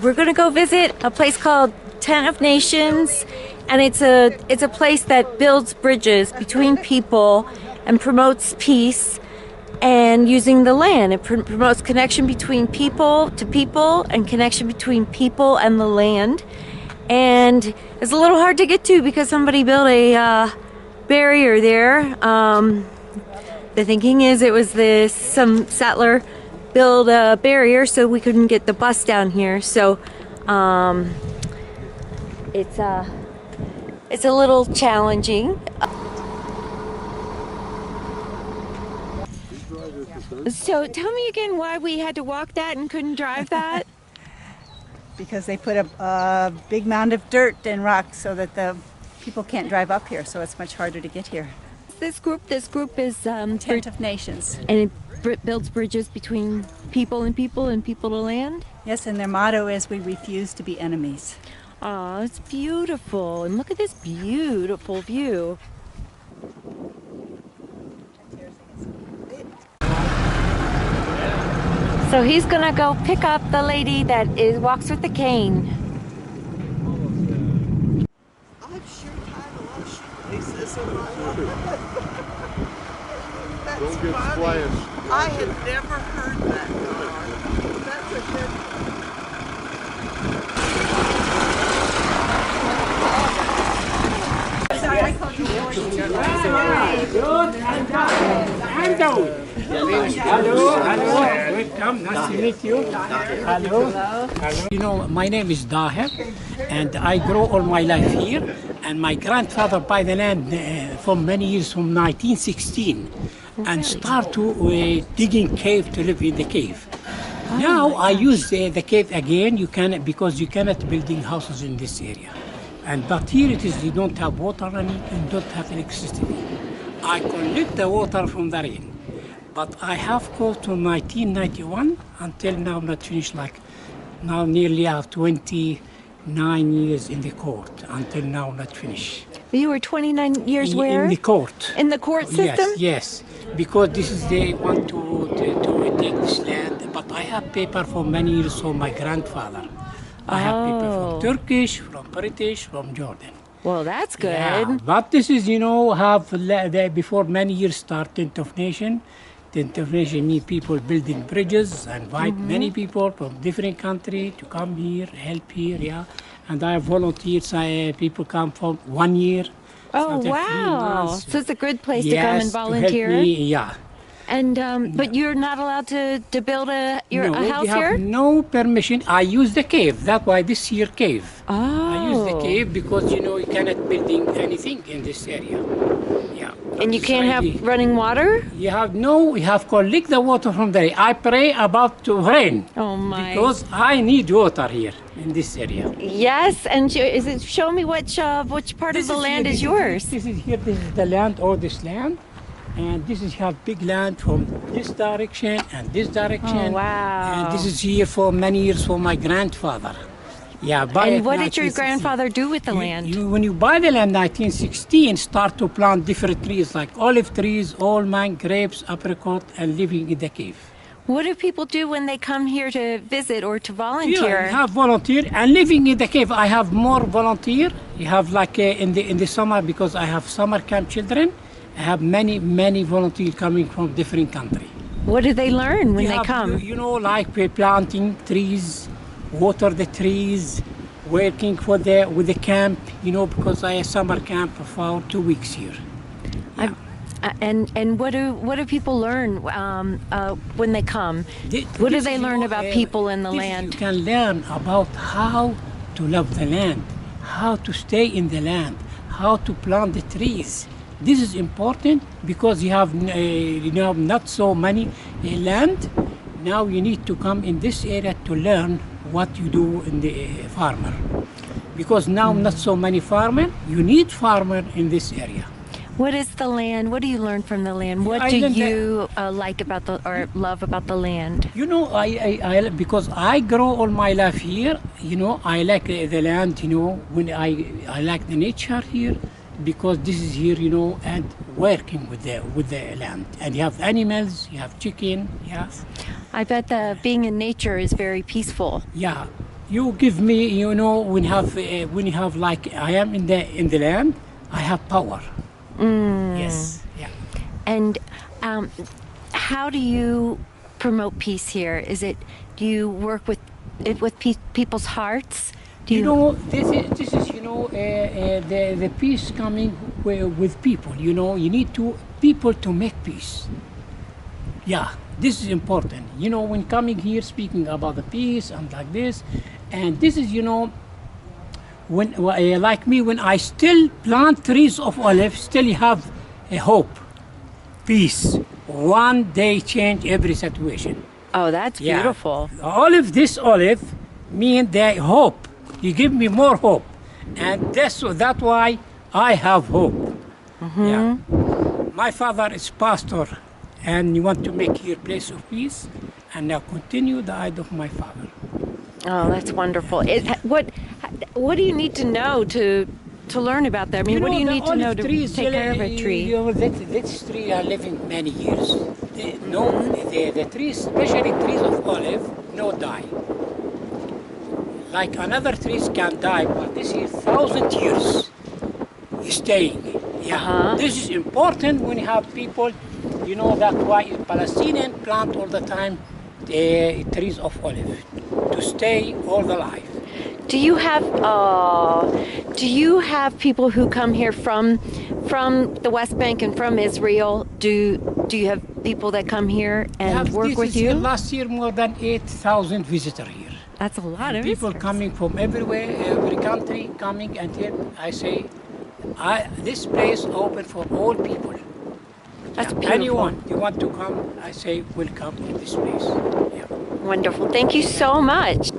we're gonna go visit a place called Tent of Nations, and it's a place that builds bridges between people and promotes peace and using the land. It promotes connection between people to people and connection between people and the land. And it's a little hard to get to because somebody built a barrier there. The thinking is it was some settler built a barrier so we couldn't get the bus down here. So it's a little challenging. So tell me again why we had to walk that and couldn't drive that. Because they put a big mound of dirt and rocks so that the people can't drive up here, so it's much harder to get here. This group is Tent of Nations. And it builds bridges between people and people to land? Yes, and their motto is we refuse to be enemies. Oh, it's beautiful. And look at this beautiful view. So he's gonna go pick up the lady that walks with the cane. I've sure tied a lot of shoelaces in my life. That's Don't get funny. splashed. I had never heard that before. That's a good one. Hello, welcome, nice to meet you. Hello. You know, my name is Daher, and I grow all my life here. And my grandfather buy the land for many years, from 1916, and start to digging cave to live in the cave. Now I use the cave again. Because you cannot building houses in this area. But here it is, you don't have water running and don't have electricity. I collect the water from the rain. But I have go to 1991 until now not finished, like now nearly have 29 years in the court, until now not finished. You were 29 years where? In the court. In the court system? Yes, because this is they want to take this land, but I have paper for many years from my grandfather. I have people from Turkish, from British, from Jordan. Well, that's good. Yeah, but this is, before many years start Tent of Nation. Tent of Nation means people building bridges and invite many people from different countries to come here, help here, yeah. And I have volunteers, people come from 1 year. Oh, wow. So it's a good place to come and volunteer. To help me, yeah. And but you're not allowed to build a house we have here? No permission. I use the cave. That's why this here cave. Oh. I use the cave because you cannot building anything in this area. Yeah. And you can't have running water? You have collect the water from there. I pray about to rain. Oh my. Because I need water here in this area. Yes, and show me which part of the land is yours. This is the land, all this land. And this is have big land from this direction and this direction. Oh, wow. And this is here for many years for my grandfather. Yeah, and what did your grandfather do with the land? When you buy the land 1916, start to plant different trees like olive trees, almond, grapes, apricot, and living in the cave. What do people do when they come here to visit or to volunteer? Yeah, have volunteer and living in the cave. I have more volunteer. You have like in the summer, because I have summer camp children. I have many volunteers coming from different countries. What do they learn when they come? Like planting trees, water the trees, working with the camp. Because I have summer camp for 2 weeks here. Yeah. And what do people learn when they come? What do they learn about people in the land? You can learn about how to love the land, how to stay in the land, how to plant the trees. This is important because you have not so many land. Now you need to come in this area to learn what you do in the farmer. Because now not so many farmer, you need farmer in this area. What is the land? What do you learn from the land? What do you like about or love about the land? I because I grow all my life here. I like the land. When I like the nature here, because this is here. And working with the land. And you have animals. You have chicken. Yes. I bet being in nature is very peaceful. Yeah. You give me, you know, when you have like I am in the land, I have power. Yes, yeah. And how do you promote peace here? Do you work with people's hearts? You know, this is you know the peace coming with people. You know, you need people to make peace. Yeah, this is important. You know, when coming here speaking about the peace and like this, and this is, you know, when like me, when I still plant trees of olive, still have a hope, peace. One day change every situation. Oh, that's Yeah. beautiful. This olive mean the hope. You give me more hope, and that's why I have hope. Yeah. My father is pastor, and you want to make here place of peace, and now continue the idea of my father. Oh, that's wonderful. What do you need to know to learn about that? I mean, what do you need to know to take care of a tree? You know, this tree are living many years. The trees, especially trees of olive, no die. Like another trees can die, but this is 1,000 years staying. Yeah, this is important when you have people. You know that's why Palestinian plant all the time trees of olive to stay all the life. Do you have people who come here from the West Bank and from Israel? Do you have people that come here and work with you? Last year, more than 8,000 visitors here. That's a lot of People visitors. coming from everywhere, every country coming, and here I say, this place open for all people. That's Yeah, beautiful. anyone you want to come, I say welcome to this place. Yeah. Wonderful. Thank you so much.